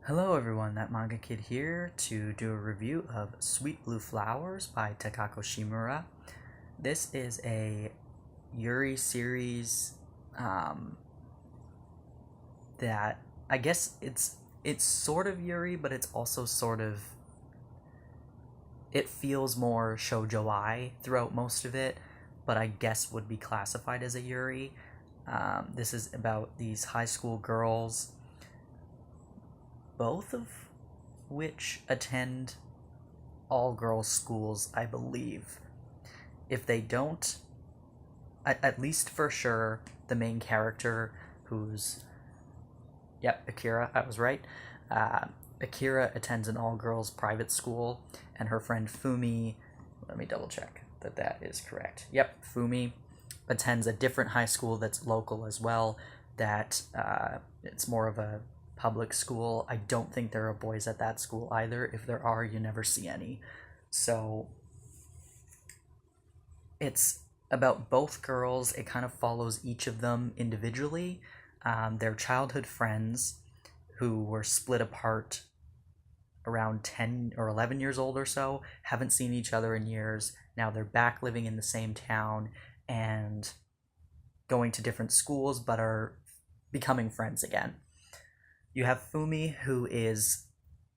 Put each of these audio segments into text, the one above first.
Hello everyone, that manga kid here to do a review of Sweet Blue Flowers by Takako Shimura. This is a Yuri series that I guess it's sort of Yuri, but it's also sort of it feels more shoujo-ai throughout most of it, but I guess would be classified as a Yuri. This is about these high school girls, both of which attend all girls schools, I believe. If they don't, at least for sure, the main character, who's, yep, Akira, I was right. Uh, Akira attends an all girls private school, and her friend Fumi, let me double check that that is correct. Yep, Fumi attends a different high school that's local as well, that it's more of a public school. I don't think there are boys at that school either. If there are, you never see any. So it's about both girls. It kind of follows each of them individually. They're childhood friends who were split apart around 10 or 11 years old or so, haven't seen each other in years. Now they're back living in the same town and going to different schools, but are becoming friends again. You have Fumi, who is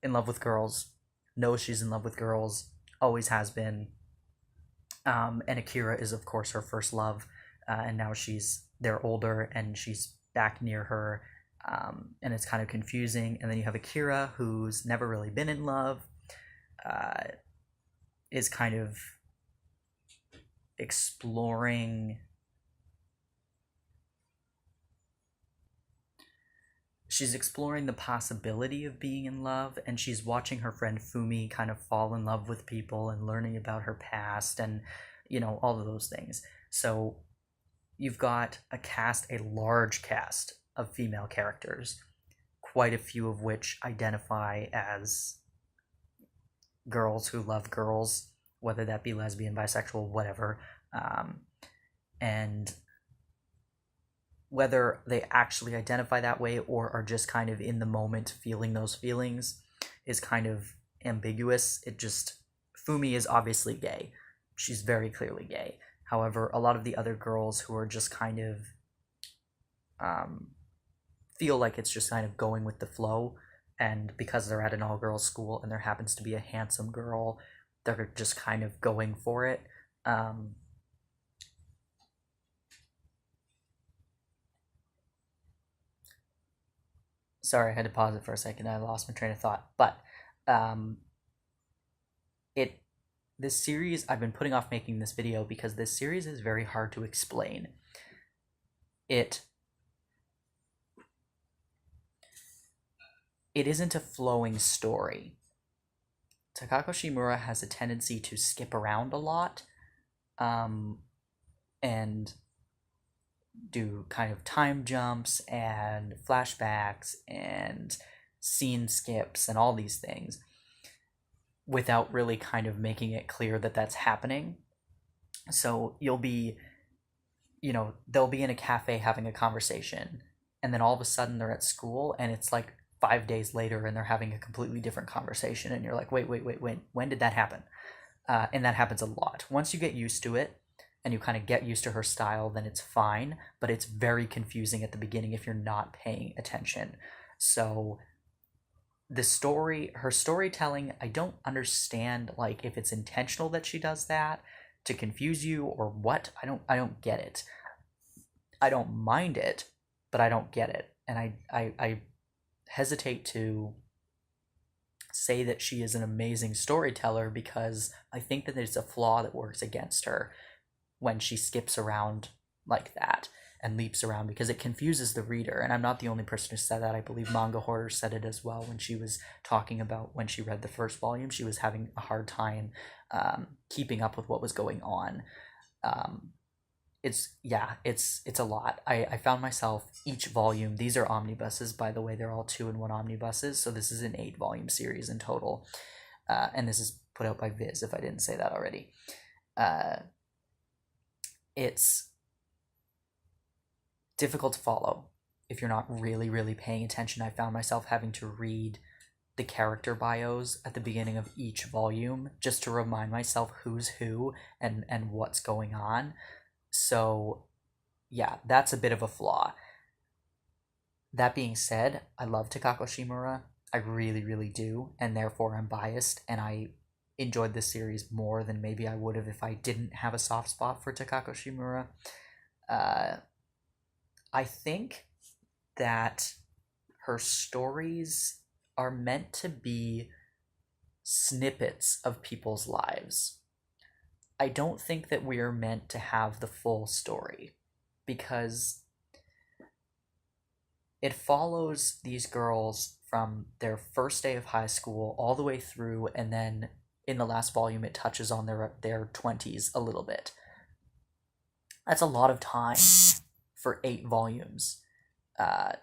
in love with girls, knows she's in love with girls, always has been. And Akira is, of course, her first love, and now they're older and she's back near her, and it's kind of confusing. And then you have Akira, who's never really been in love, uh, is kind of exploring. She's exploring the possibility of being in love, and she's watching her friend Fumi kind of fall in love with people and learning about her past and, all of those things. So you've got a large cast of female characters, quite a few of which identify as girls who love girls, whether that be lesbian, bisexual, whatever. And whether they actually identify that way or are just kind of in the moment feeling those feelings is kind of ambiguous. Fumi is obviously gay. She's very clearly gay. However, a lot of the other girls who are just kind of feel like it's just kind of going with the flow, and because they're at an all-girls school and there happens to be a handsome girl, they're just kind of going for it. Sorry, I had to pause it for a second. I lost my train of thought. But um, it this series, I've been putting off making this video because this series is very hard to explain. It isn't a flowing story. Takako Shimura has a tendency to skip around a lot, and do kind of time jumps and flashbacks and scene skips and all these things without really kind of making it clear that that's happening. So they'll be in a cafe having a conversation, and then all of a sudden they're at school and it's like 5 days later and they're having a completely different conversation, and you're like, wait, when did that happen? And that happens a lot. Once you get used to it and you kind of get used to her style, then it's fine, but it's very confusing at the beginning if you're not paying attention. So her storytelling, I don't understand, like, if it's intentional that she does that to confuse you or what. I don't get it. I don't mind it, but I don't get it. And I hesitate to say that she is an amazing storyteller because I think that there's a flaw that works against her when she skips around like that and leaps around, because it confuses the reader. And I'm not the only person who said that. I believe Manga Hoarder said it as well when she was talking about when she read the first volume. She was having a hard time keeping up with what was going on. It's a lot. I found myself each volume. These are omnibuses, by the way. They're all 2-in-1 omnibuses. So this is an 8-volume series in total. And this is put out by Viz, if I didn't say that already. It's difficult to follow if you're not really, really paying attention. I found myself having to read the character bios at the beginning of each volume just to remind myself who's who and what's going on. So yeah, that's a bit of a flaw. That being said, I love Takako Shimura. I really, really do, and therefore I'm biased, and I enjoyed this series more than maybe I would have if I didn't have a soft spot for Takako Shimura. I think that her stories are meant to be snippets of people's lives. I don't think that we are meant to have the full story, because it follows these girls from their first day of high school all the way through, and then in the last volume it touches on their 20s a little bit. That's a lot of time for 8 volumes. A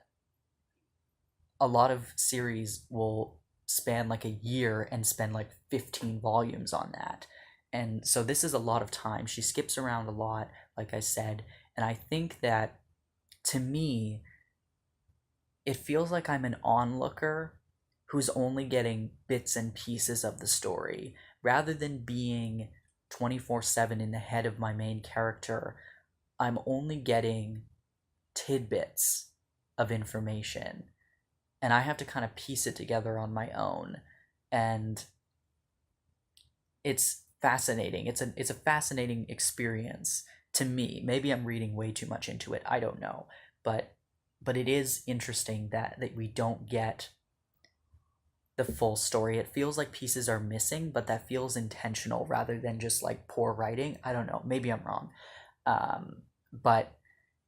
lot of series will span like a year and spend like 15 volumes on that. And so this is a lot of time. She skips around a lot, like I said, and I think that, to me, it feels like I'm an onlooker who's only getting bits and pieces of the story, rather than being 24/7 in the head of my main character. I'm only getting tidbits of information, and I have to kind of piece it together on my own. And it's fascinating. It's a fascinating experience to me. Maybe I'm reading way too much into it. I don't know, but it is interesting that we don't get the full story. It feels like pieces are missing, but that feels intentional rather than just like poor writing. I don't know. Maybe I'm wrong. But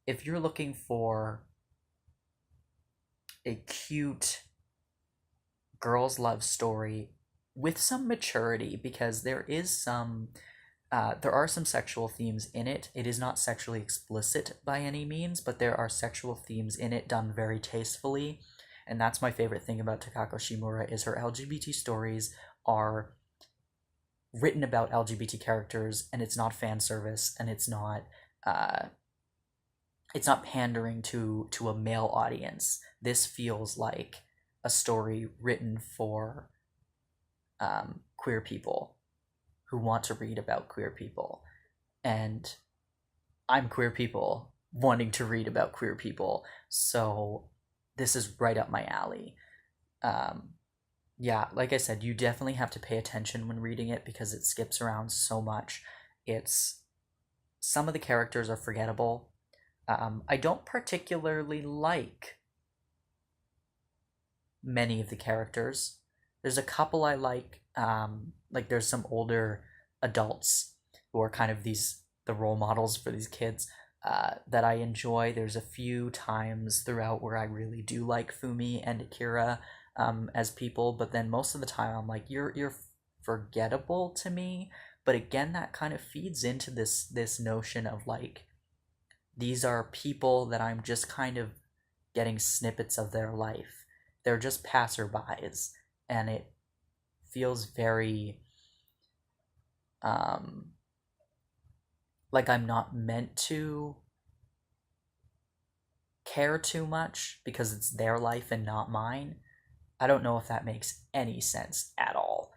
if you're looking for a cute girls' love story with some maturity, because there are some sexual themes in it. It is not sexually explicit by any means, but there are sexual themes in it done very tastefully. And that's my favorite thing about Takako Shimura, is her LGBT stories are written about LGBT characters, and it's not fan service, and it's not pandering to a male audience. This feels like a story written for queer people who want to read about queer people. And I'm queer people wanting to read about queer people, so this is right up my alley. Yeah, like I said, you definitely have to pay attention when reading it because it skips around so much. Some of the characters are forgettable. I don't particularly like many of the characters. There's a couple I like there's some older adults who are kind of the role models for these kids that I enjoy. There's a few times throughout where I really do like Fumi and Akira as people, but then most of the time I'm like, you're forgettable to me. But again, that kind of feeds into this notion of like, these are people that I'm just kind of getting snippets of their life. They're just passerbys, and it feels very like I'm not meant to care too much because it's their life and not mine. I don't know if that makes any sense at all.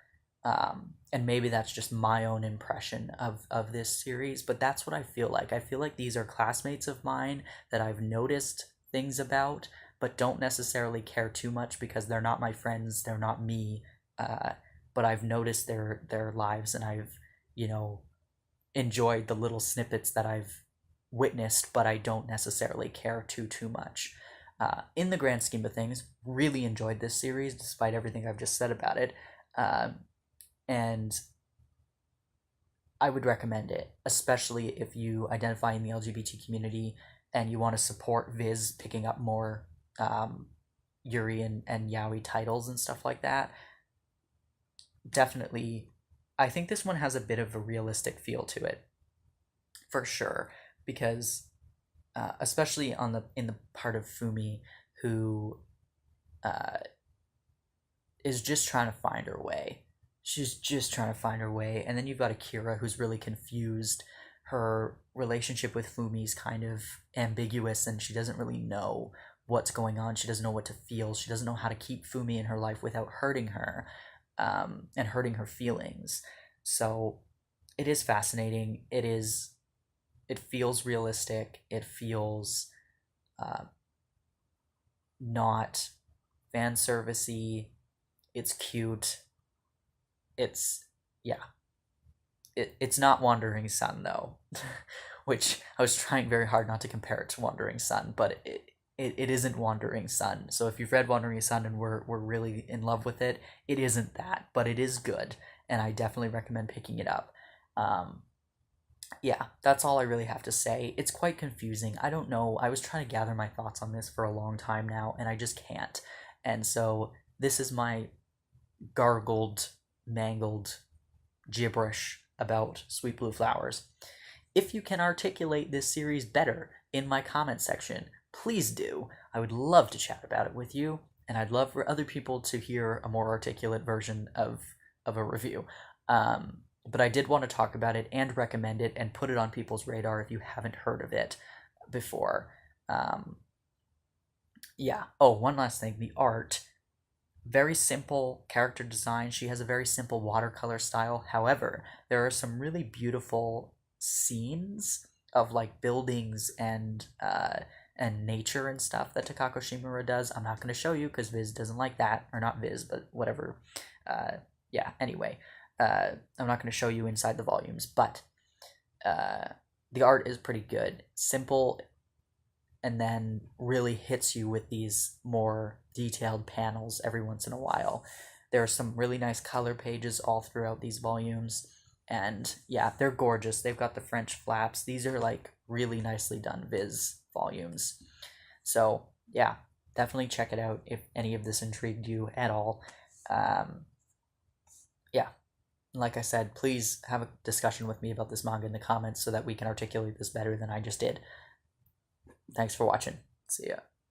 And maybe that's just my own impression of this series, but that's what I feel like. I feel like these are classmates of mine that I've noticed things about, but don't necessarily care too much because they're not my friends, they're not me, but I've noticed their lives, and I've, enjoyed the little snippets that I've witnessed, but I don't necessarily care too much. In the grand scheme of things, really enjoyed this series despite everything I've just said about it. And I would recommend it, especially if you identify in the LGBT community and you want to support Viz picking up more Yuri and Yaoi titles and stuff like that. Definitely, I think this one has a bit of a realistic feel to it, for sure, because especially in the part of Fumi, who is just trying to find her way. She's just trying to find her way. And then you've got Akira, who's really confused. Her relationship with Fumi's kind of ambiguous, and she doesn't really know what's going on. She doesn't know what to feel. She doesn't know how to keep Fumi in her life without hurting her, and hurting her feelings. So it is fascinating. It feels realistic. It feels not fan servicey. It's cute. It's yeah. It's not Wandering Sun though, which I was trying very hard not to compare it to Wandering Sun, but it isn't Wandering Sun. So if you've read Wandering Sun and we're really in love with it, it isn't that, but it is good, and I definitely recommend picking it up. Yeah, that's all I really have to say. It's quite confusing. I don't know. I was trying to gather my thoughts on this for a long time now, and I just can't. And so this is my gargled, mangled gibberish about Sweet Blue Flowers. If you can articulate this series better in my comment section, please do. I would love to chat about it with you, and I'd love for other people to hear a more articulate version of a review. But I did want to talk about it and recommend it and put it on people's radar if you haven't heard of it before. Yeah. Oh, one last thing. The art. Very simple character design. She has a very simple watercolor style. However, there are some really beautiful scenes of like buildings and nature and stuff that Takako Shimura does. I'm not going to show you because Viz doesn't like that. Or not Viz, but whatever. Yeah, anyway. I'm not going to show you inside the volumes, but the art is pretty good. Simple, and then really hits you with these more detailed panels every once in a while. There are some really nice color pages all throughout these volumes, and yeah, they're gorgeous. They've got the French flaps. These are like really nicely done Viz volumes. So yeah, definitely check it out if any of this intrigued you at all. Yeah. Like I said, please have a discussion with me about this manga in the comments so that we can articulate this better than I just did. Thanks for watching. See ya.